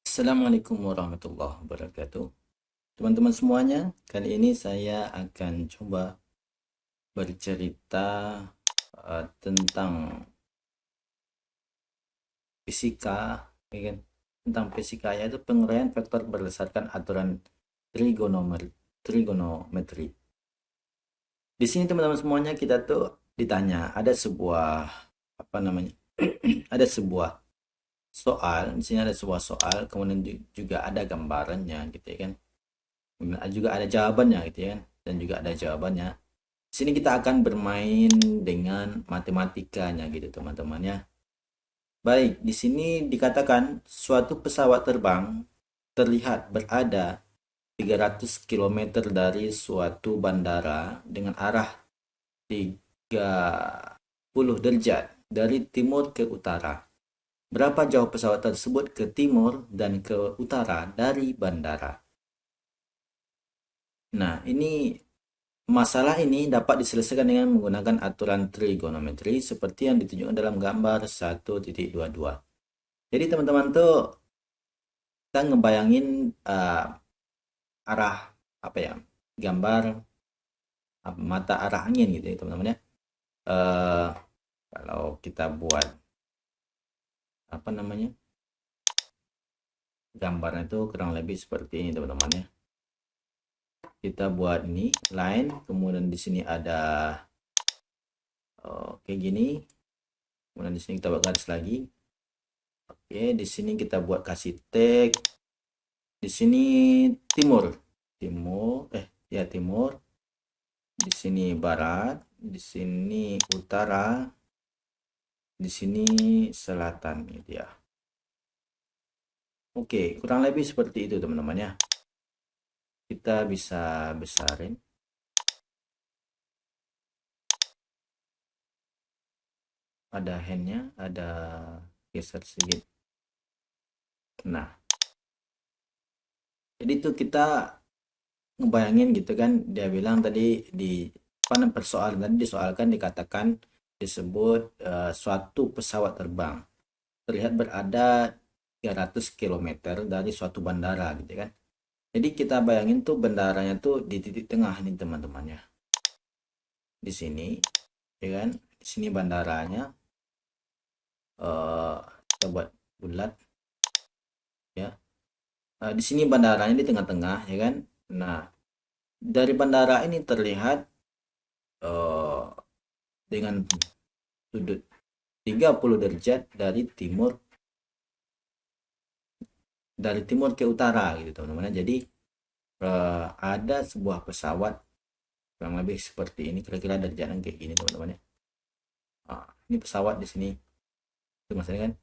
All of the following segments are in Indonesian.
Assalamualaikum warahmatullahi wabarakatuh. Teman-teman semuanya, kali ini saya akan coba bercerita tentang fisika, ya kan? Tentang fisika yaitu penguraian vektor berdasarkan aturan trigonometri. Di sini teman-teman semuanya kita tuh ditanya ada sebuah apa namanya? Ada sebuah soal, di sini ada sebuah soal, kemudian juga ada gambarannya gitu ya kan. Juga ada jawabannya gitu ya kan, dan juga ada jawabannya. Di sini kita akan bermain dengan matematikanya gitu teman-teman ya. Baik, di sini dikatakan suatu pesawat terbang terlihat berada 300 km dari suatu bandara dengan arah 30 derajat dari timur ke utara. Berapa jauh pesawat tersebut ke timur dan ke utara dari bandara? Nah, masalah ini dapat diselesaikan dengan menggunakan aturan trigonometri seperti yang ditunjukkan dalam gambar 1.22. Jadi teman-teman tuh kita ngebayangin arah apa ya, gambar mata arah angin gitu ya teman-teman ya. Eh, Kalau kita buat apa namanya, gambarnya itu kurang lebih seperti ini teman-teman ya. Kita buat ini line, kemudian di sini ada kayak gini, kemudian di sini kita buat garis lagi. Oke, di sini kita buat kasih tag. Di sini timur, timur. Di sini barat, di sini utara, di sini selatan gitu ya. Oke, kurang lebih seperti itu teman-teman ya. Kita bisa besarin. Ada handnya, ada geser sedikit. Nah, jadi itu kita ngebayangin gitu kan, dia bilang tadi di persoalan tadi disoalkan dikatakan disebut suatu pesawat terbang terlihat berada 300 km dari suatu bandara gitu kan. Jadi kita bayangin tuh bandaranya tuh di titik tengah nih teman-teman ya. Di sini ya kan, di sini bandaranya eh kita buat bulat ya. Di sini bandaranya di tengah-tengah ya kan. Nah, dari bandara ini terlihat eh dengan sudut 30 derajat dari timur ke utara gitu teman-teman. Jadi ada sebuah pesawat kurang lebih seperti ini, kira-kira derajatnya kayak gini teman-teman ya. Ini pesawat di sini itu maksudnya kan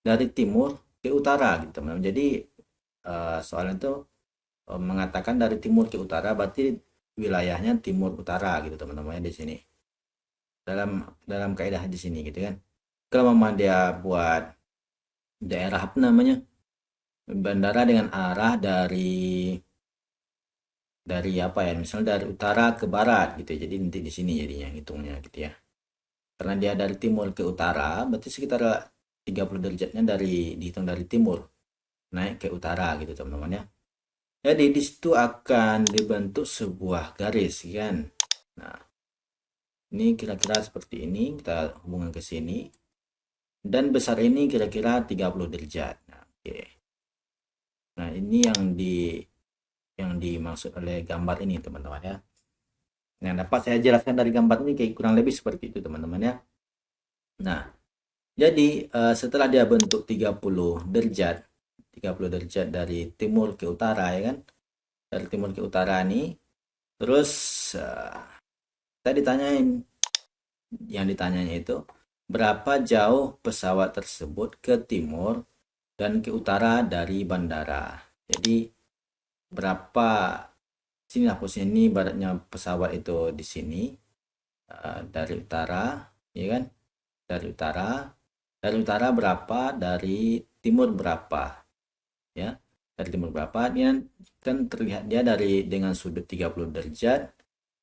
dari timur ke utara gitu teman-teman. Jadi soalnya itu mengatakan dari timur ke utara berarti wilayahnya timur utara gitu teman-teman di sini, dalam dalam kaidah di sini gitu kan. Kalau memang dia buat daerah apa namanya, bandara dengan arah dari apa ya, misalnya dari utara ke barat gitu ya. Jadi nanti di sini jadinya hitungnya gitu ya, karena dia dari timur ke utara berarti sekitar 30 derajatnya dihitung dari timur naik ke utara gitu teman-teman ya. Jadi di situ akan dibentuk sebuah garis kan. Nah, ini kira-kira seperti ini, kita hubungkan ke sini, dan besar ini kira-kira 30 derajat. Nah, oke. Nah, ini yang dimaksud oleh gambar ini teman-teman ya. Yang dapat saya jelaskan dari gambar ini kayak kurang lebih seperti itu teman-teman ya. Nah, jadi setelah dia bentuk 30 derajat dari timur ke utara ya kan. Dari timur ke utara nih, terus kita ditanyanya itu berapa jauh pesawat tersebut ke timur dan ke utara dari bandara. Jadi berapa, sini lah posisi ini baratnya pesawat itu di sini, dari utara ya kan, dari utara berapa, dari timur berapa ya. Dari timur berapa, ini kan terlihat dia dengan sudut 30 derajat,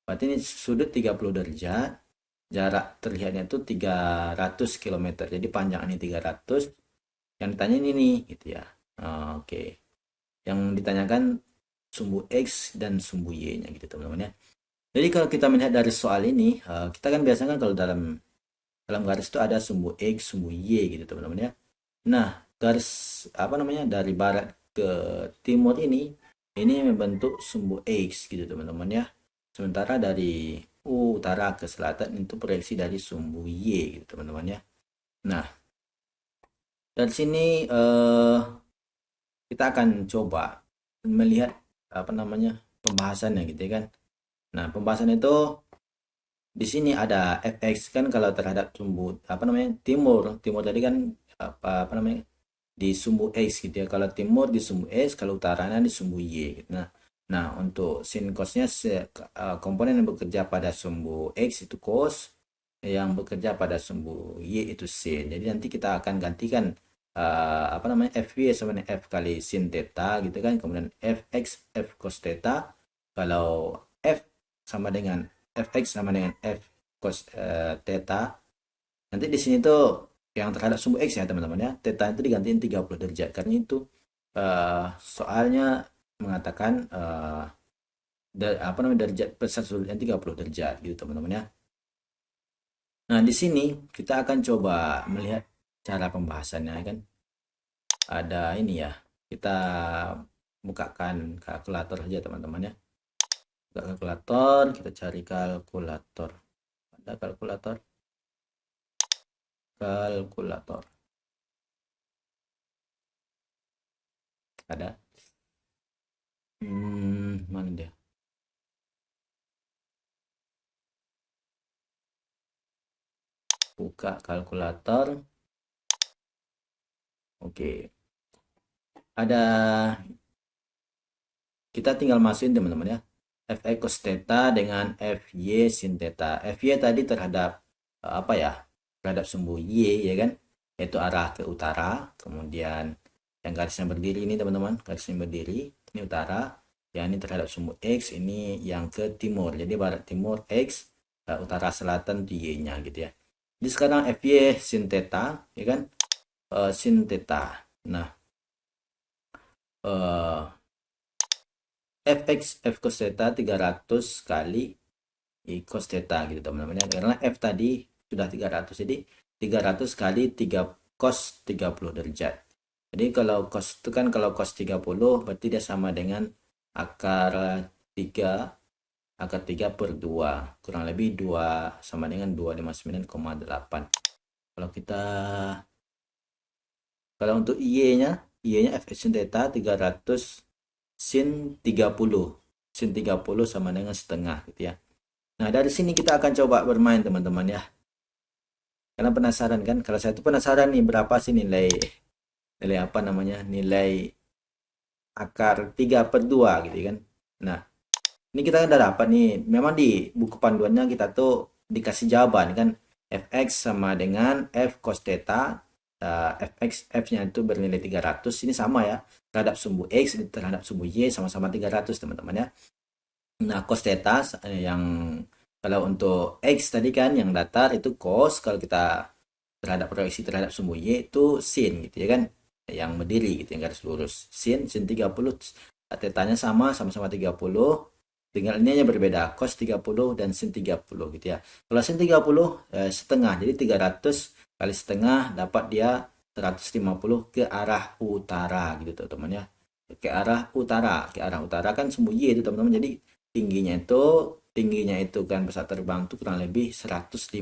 berarti ini sudut 30 derajat, jarak terlihatnya itu 300 km, jadi panjang ini 300, yang ditanya ini nih gitu ya. Oke. Yang ditanyakan sumbu X dan sumbu Y-nya gitu teman-teman ya. Jadi kalau kita melihat dari soal ini, kita kan biasanya kan kalau dalam garis itu ada sumbu X, sumbu Y gitu teman-teman ya. Nah, garis apa namanya dari barat ke timur ini membentuk sumbu X gitu teman-teman ya. Sementara dari utara ke selatan itu proyeksi dari sumbu Y gitu teman-teman ya. Nah, dari sini kita akan coba melihat apa namanya pembahasannya gitu ya kan. Nah, pembahasan itu di sini ada fx kan kalau terhadap sumbu apa namanya timur. Timur tadi kan apa namanya di sumbu X gitu ya. Kalau timur di sumbu X, kalau utaranya di sumbu Y gitu. Nah, untuk sin cosnya komponen yang bekerja pada sumbu X itu cos, yang bekerja pada sumbu Y itu sin. Jadi nanti kita akan gantikan apa namanya FY sama dengan F kali sin theta gitu kan. Kemudian Fx F cos theta. Kalau F sama dengan Fx sama dengan F cos theta. Nanti di sini tuh yang terhadap sumbu X ya teman-teman ya. Theta itu digantiin 30 derajat. Karena itu soalnya mengatakan apa namanya derajat besar sulitnya 30 derajat gitu teman-teman ya. Nah, di sini kita akan coba melihat cara pembahasannya kan. Ada ini ya. Kita bukakan kalkulator aja teman-teman ya. Buka kalkulator, kita cari kalkulator. Ada kalkulator. Kalkulator. Ada. Mana dia? Buka kalkulator. Oke. Ada kita tinggal masukin teman-teman ya. Fx cos theta dengan Fy sin theta. Fy tadi terhadap apa ya? Terhadap sumbu Y ya kan? Yaitu arah ke utara. Kemudian yang garisnya berdiri ini teman-teman, garisnya berdiri ini utara. Yang ini terhadap sumbu X, ini yang ke timur. Jadi barat timur X, utara selatan Y-nya gitu ya. Jadi sekarang Fy sin theta ya kan? Sin theta. Nah, fx f cos theta 300 kali I cos theta gitu teman-teman ya. Karena f tadi sudah 300. Jadi 300 kali 3 cos 30 derajat. Jadi kalau cos itu kan kalau cos 30 berarti dia sama dengan akar 3 per 2. Kurang lebih 2 sama dengan 259,8. Kalau untuk Y-nya fx sin theta 300 sin 30. Sin 30 sama dengan setengah gitu ya. Nah, dari sini kita akan coba bermain teman-teman ya. Karena penasaran kan? Kalau saya tuh penasaran nih berapa sih nilai apa namanya? Nilai akar 3 per 2 gitu kan. Nah, ini kita udah dapat nih. Memang di buku panduannya kita tuh dikasih jawaban kan. Fx sama dengan F cos theta. Fx F-nya itu bernilai 300. Ini sama ya. Terhadap sumbu X terhadap sumbu Y sama-sama 300 teman-teman ya. Nah, cos theta yang kalau untuk X tadi kan yang datar itu cos, kalau kita terhadap proyeksi terhadap sumbu Y itu sin gitu ya kan. Yang berdiri gitu yang garis lurus. Sin 30. Tetanya sama-sama 30. Tinggal ini hanya berbeda, cos 30 dan sin 30 gitu ya. Kalau sin 30 setengah, jadi 300 kali setengah dapat dia 150 ke arah utara gitu teman-teman ya. Ke arah utara kan sumbu Y itu teman-teman. Jadi tingginya itu kan pesawat terbang itu kurang lebih 150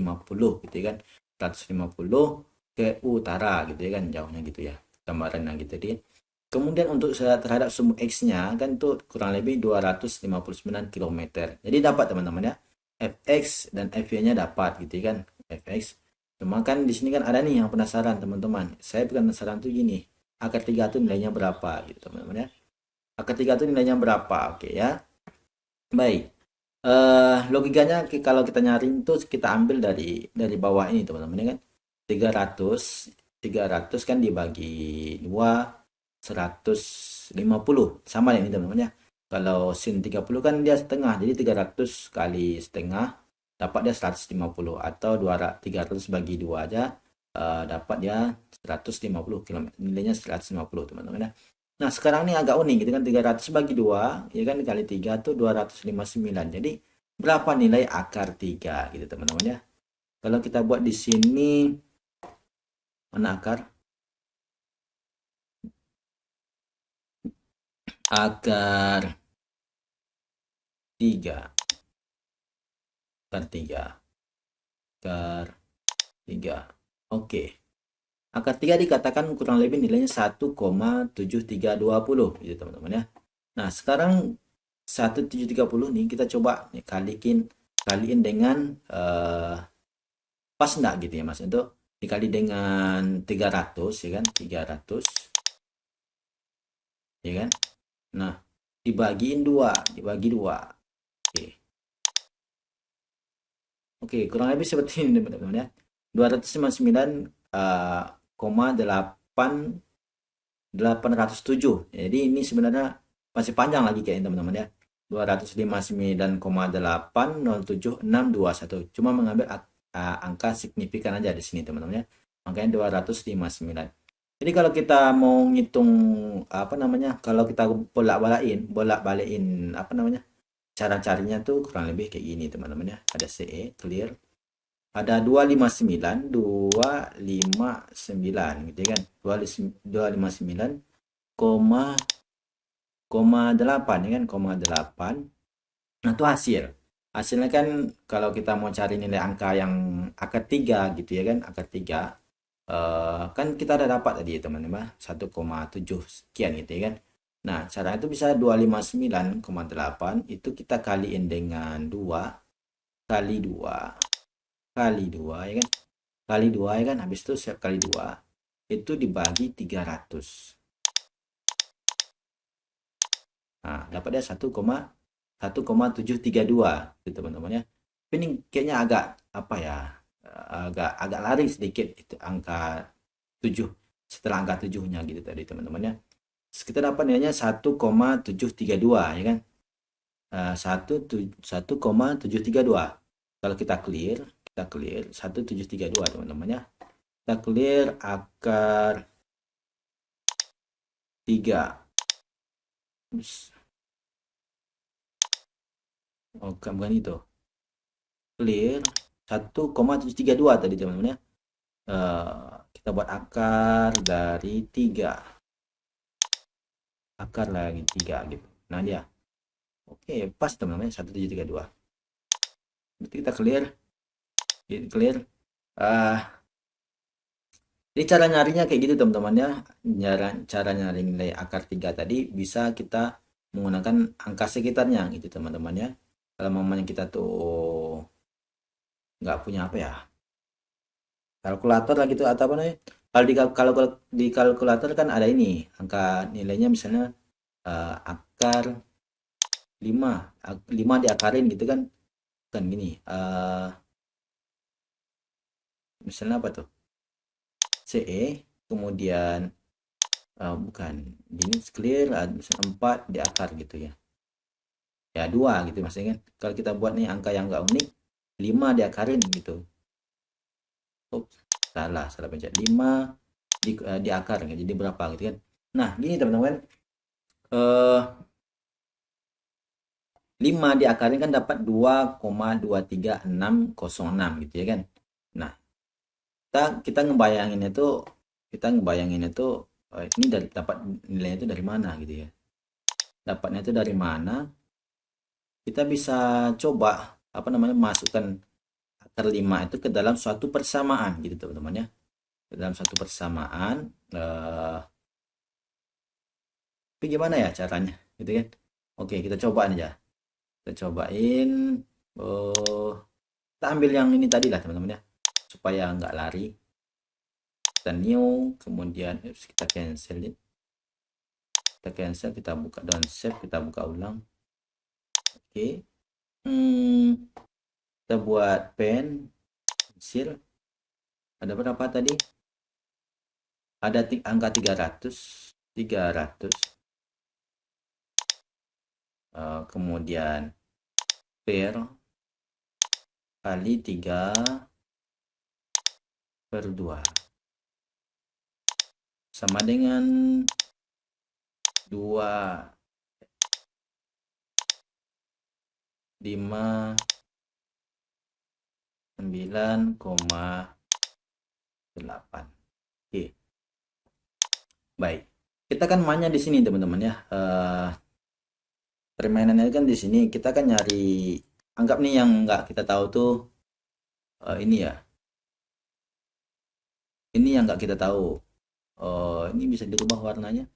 gitu ya kan. 150 ke utara gitu ya kan jauhnya gitu ya. Gambarannya gitu dia. Kemudian untuk terhadap sumbu X-nya kan itu kurang lebih 259 km. Jadi dapat teman-teman ya. Fx dan Fy-nya dapat gitu kan. Fx. Cuma kan di sini kan ada nih yang penasaran teman-teman. Saya bukan penasaran tuh gini. Akar 3 itu nilainya berapa gitu teman-teman ya. Akar 3 itu nilainya berapa? Oke ya. Baik. Logikanya kalau kita nyari itu kita ambil dari bawah ini teman-teman ya kan. 300 kan dibagi 2 150 sama ini teman-teman ya. Kalau sin 30 kan dia setengah, jadi 300 kali setengah dapat dia 150 atau 300 bagi 2 aja dapat dia 150 km. Nilainya 150 teman-teman ya. Nah, sekarang ini agak unik gitu kan, 300 bagi 2, ya kan, kali 3 tuh 259. Jadi, berapa nilai akar 3 gitu teman-teman ya. Kalau kita buat di sini, mana akar? Akar 3. Akar 3. Akar 3. Oke. Akar 3 dikatakan kurang lebih nilainya 1,7320 gitu teman-teman ya. Nah, sekarang 1,730 nih kita coba nih kaliin dengan pas enggak gitu ya Mas, untuk dikali dengan 300 ya kan, 300 ya kan. Nah, dibagiin 2, dibagi 2. Oke. Oke, kurang lebih seperti ini teman-teman ya. 259 koma 807. Jadi ini sebenarnya masih panjang lagi kayaknya teman-teman ya. 259,807,621. Cuma mengambil angka signifikan aja di sini teman-teman ya. Makanya 259. Jadi kalau kita mau ngitung apa namanya? Kalau kita bolak-balikin apa namanya? Cara carinya tuh kurang lebih kayak gini teman-teman ya. Ada CE clear, ada 259 gitu ya kan, 259 koma 8 ya kan, koma 8. Nah itu hasilnya kan, kalau kita mau cari nilai angka yang akar 3 gitu ya kan, akar 3 kan kita udah dapat tadi ya teman-teman, 1,7 sekian gitu ya kan. Nah cara itu bisa 259,8 itu kita kaliin dengan 2 kali 2 kali 2 ya kan, kali 2 ya kan, habis itu kali 2 itu dibagi 300. Nah dapatnya 1,732 gitu teman-teman ya. Tapi ini kayaknya agak apa ya, agak agak lari sedikit itu angka 7 setelah angka 7-nya gitu tadi teman-teman ya. Kita dapat nilainya 1,732 ya kan. 1,732. Kalau kita clear 1,732 teman-teman ya. Kita clear akar 3. Oh, bukan itu. Clear 1,732 tadi teman-teman ya. Kita buat akar dari 3. Akar lagi 3 gitu. Nah, dia. Oke, pas teman-teman, 1,732. Berarti kita clear. Clear. Jadi cara nyarinya kayak gitu teman-teman ya. Cara nyari nilai akar 3 tadi bisa kita menggunakan angka sekitarnya gitu teman-teman ya. Kalau mamanya kita tuh nggak punya apa ya, kalkulator lah gitu atau apa namanya. Kalau di kalkulator kan ada ini angka nilainya, misalnya akar 5 5 diakarin gitu kan, kan gini misalnya apa tuh, CE kemudian bukan gini clear, misalnya 4 diakar gitu ya, ya 2 gitu maksudnya kan. Kalau kita buat nih angka yang nggak unik, 5 diakarin gitu. Oops, salah pencet, 5 diakar ya, jadi berapa gitu kan. Nah gini teman-teman, 5 diakarin kan dapat 2,23606 gitu ya kan. Nah kita ngebayangin itu, ini dapat nilainya itu dari mana gitu ya, dapatnya itu dari mana. Kita bisa coba apa namanya, masukkan akar 5 itu ke dalam suatu persamaan gitu teman-teman ya, ke dalam suatu persamaan. Tapi gimana ya caranya gitu kan. Oke, kita coba aja, kita cobain. Kita ambil yang ini tadi lah teman-teman ya, supaya nggak lari. Kita new, kemudian kita cancel, kita buka down save, kita buka ulang. Oke. Kita buat pensil, ada berapa tadi, ada angka 300. Kemudian per kali 3/2 sama dengan 2 5 9,8. Oke. Baik. Kita kan mainnya di sini teman-teman ya. Permainannya kan di sini kita kan nyari, anggap nih yang nggak kita tahu tuh ini ya. Ini yang nggak kita tahu. Ini bisa dirubah warnanya.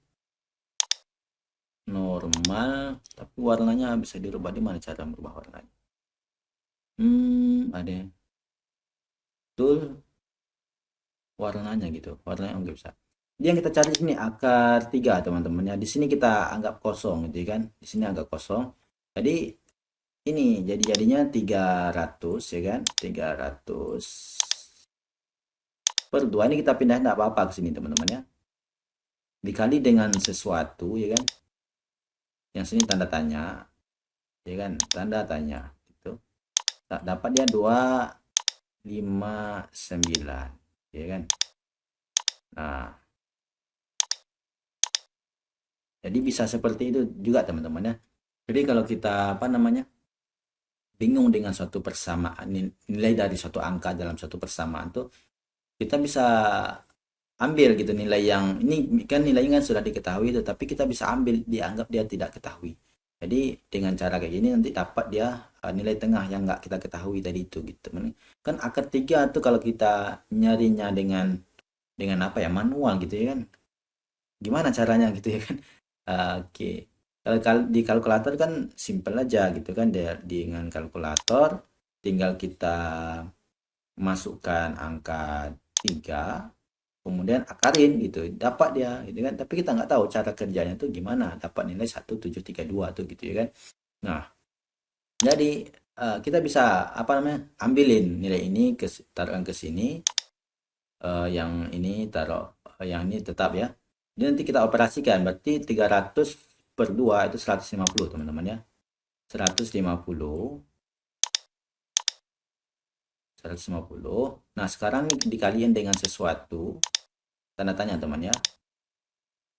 Normal, tapi warnanya bisa dirubah. Di mana cara merubah warnanya? Ada yang betul warnanya gitu. Warnanya nggak bisa. Jadi yang kita cari sini akar 3 teman-teman ya. Di sini kita anggap kosong gitu kan. Di sini agak kosong. Jadi ini jadinya 300 ya kan. 300 per 2 ini kita pindah enggak apa-apa ke sini teman-teman ya. Dikali dengan sesuatu ya kan. Yang sini tanda tanya ya kan, tanda tanya gitu. Dapat dia 259 ya kan. Nah, jadi bisa seperti itu juga teman-teman ya. Jadi kalau kita apa namanya bingung dengan suatu persamaan, nilai dari suatu angka dalam suatu persamaan tuh, kita bisa ambil gitu nilai yang ini kan nilainya kan sudah diketahui, tetapi kita bisa ambil dianggap dia tidak ketahui. Jadi dengan cara kayak gini nanti dapat dia nilai tengah yang nggak kita ketahui tadi itu gitu. Kan akar 3 tuh kalau kita nyarinya dengan apa ya, manual gitu ya kan. Gimana caranya gitu ya kan. Oke. Kalau di kalkulator kan simple aja gitu kan, dengan kalkulator tinggal kita masukkan angka 3 kemudian akarin gitu dapat dia gitu kan, tapi kita nggak tahu cara kerjanya tuh gimana dapat nilai 1732 tuh gitu ya kan. Nah, jadi kita bisa apa namanya ambilin nilai ini taruhkan ke sini, yang ini taruh yang ini tetap ya. Jadi nanti kita operasikan berarti 300 per 2 itu 150 teman-teman ya. 150. Nah, sekarang dikaliin dengan sesuatu, tanda tanya teman ya.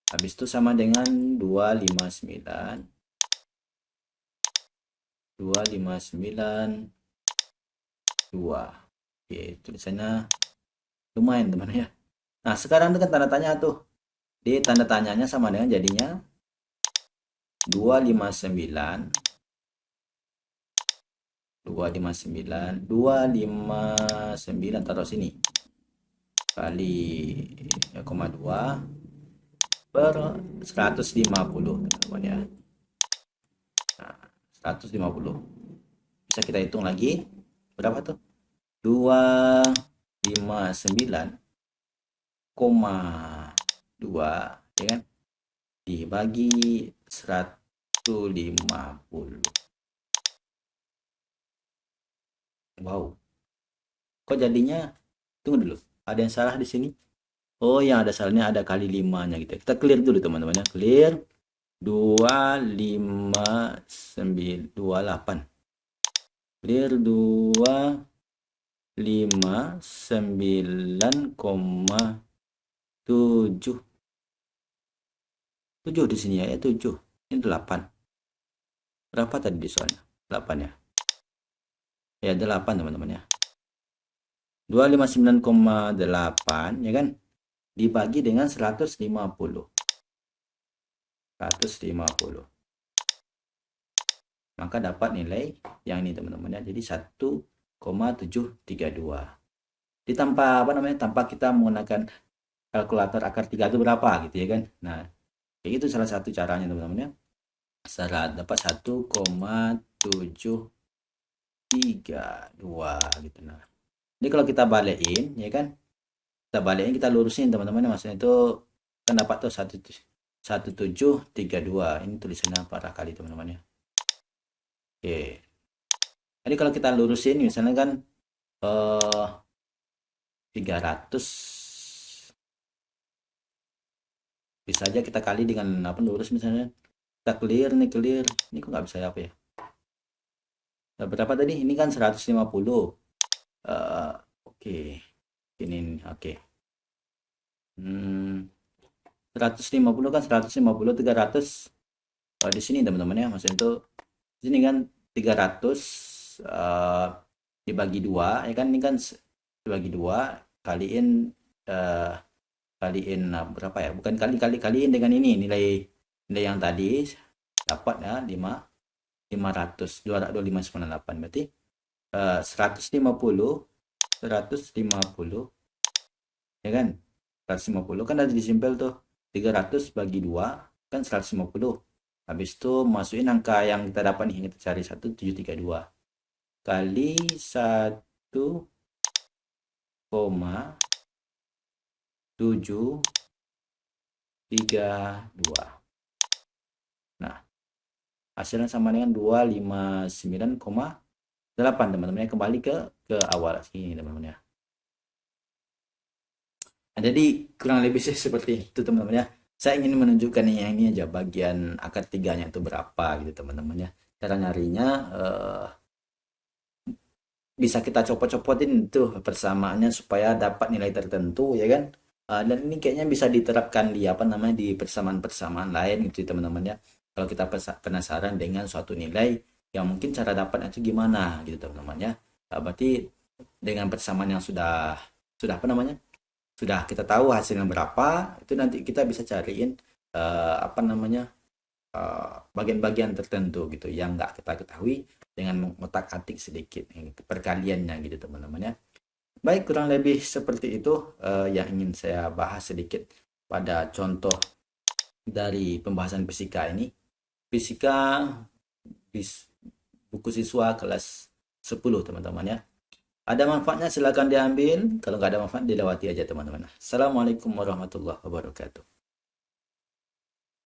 Habis itu sama dengan 259. 2. Oke, tulisannya lumayan teman ya. Nah, sekarang itu kan tanda tanya tuh. Di tanda tanyanya sama dengan jadinya 259 taruh sini kali 0,2 per 150 teman-teman ya. Nah, 150 bisa kita hitung lagi berapa tuh, 259,2 ya kan, dibagi 150. Wow, kok jadinya, tunggu dulu, ada yang salah di sini. Oh, yang ada salahnya ada kali 5-nya gitu. Kita clear dulu teman-teman ya. Clear 25928. Clear 259,7. 7 di sini ya, 7. Ini 8. Berapa tadi di soalnya? 8 ya. Ya, 8 teman-teman ya. 259,8 ya kan? Dibagi dengan 150. 150. Maka dapat nilai yang ini teman-teman ya. Jadi 1,732. Jadi tanpa apa namanya? Tanpa kita menggunakan kalkulator akar 3 itu berapa gitu ya kan. Nah, kayak itu salah satu caranya teman-teman ya. Dapat 1,732 gitu. Nah, jadi kalau kita balikin ya kan, kita lurusin teman-teman, maksudnya itu kan dapat tuh 1732. Ini tulisannya parah kali teman-teman ya. Oke, jadi kalau kita lurusin misalnya kan 300, bisa aja kita kali dengan apa, lurus misalnya. Kita clear nih, ini kok nggak bisa apa ya. Nah, berapa tadi? Ini kan 150. Oke. Ini oke. 150 kan 150 300 di sini teman-teman ya, maksudnya itu di sini kan 300 dibagi 2 ya kan, ini kan dibagi 2 kaliin kaliin berapa ya, bukan kaliin dengan ini nilai yang tadi dapat ya 500 22598 berarti 150 ya kan, 150 kan ada disimpel tuh, 300 bagi 2 kan 150, habis itu masukin angka yang kita dapat nih, kita cari 1732 kali 1,732. Nah, hasilnya sama dengan 259,8 teman-teman ya. Kembali ke awal sini teman-teman ya. Nah, jadi kurang lebih sih seperti itu teman-teman ya. Saya ingin menunjukkan yang ini aja bagian akar tiganya itu berapa gitu teman-teman ya. Cara nyarinya bisa kita copot-copotin tuh persamaannya supaya dapat nilai tertentu ya kan. Dan ini kayaknya bisa diterapkan di apa namanya di persamaan-persamaan lain gitu teman-teman ya. Kalau kita penasaran dengan suatu nilai yang mungkin cara dapatnya itu gimana gitu teman-teman ya. Berarti dengan persamaan yang sudah apa namanya, sudah kita tahu hasilnya berapa, itu nanti kita bisa cariin apa namanya bagian-bagian tertentu gitu yang nggak kita ketahui dengan mengotak-atik sedikit perkaliannya gitu teman-teman ya. Baik, kurang lebih seperti itu yang ingin saya bahas sedikit pada contoh dari pembahasan fisika ini. Fisika buku siswa kelas 10 teman-teman ya. Ada manfaatnya silakan diambil, kalau nggak ada manfaat dilewati aja teman-teman. Assalamualaikum warahmatullahi wabarakatuh.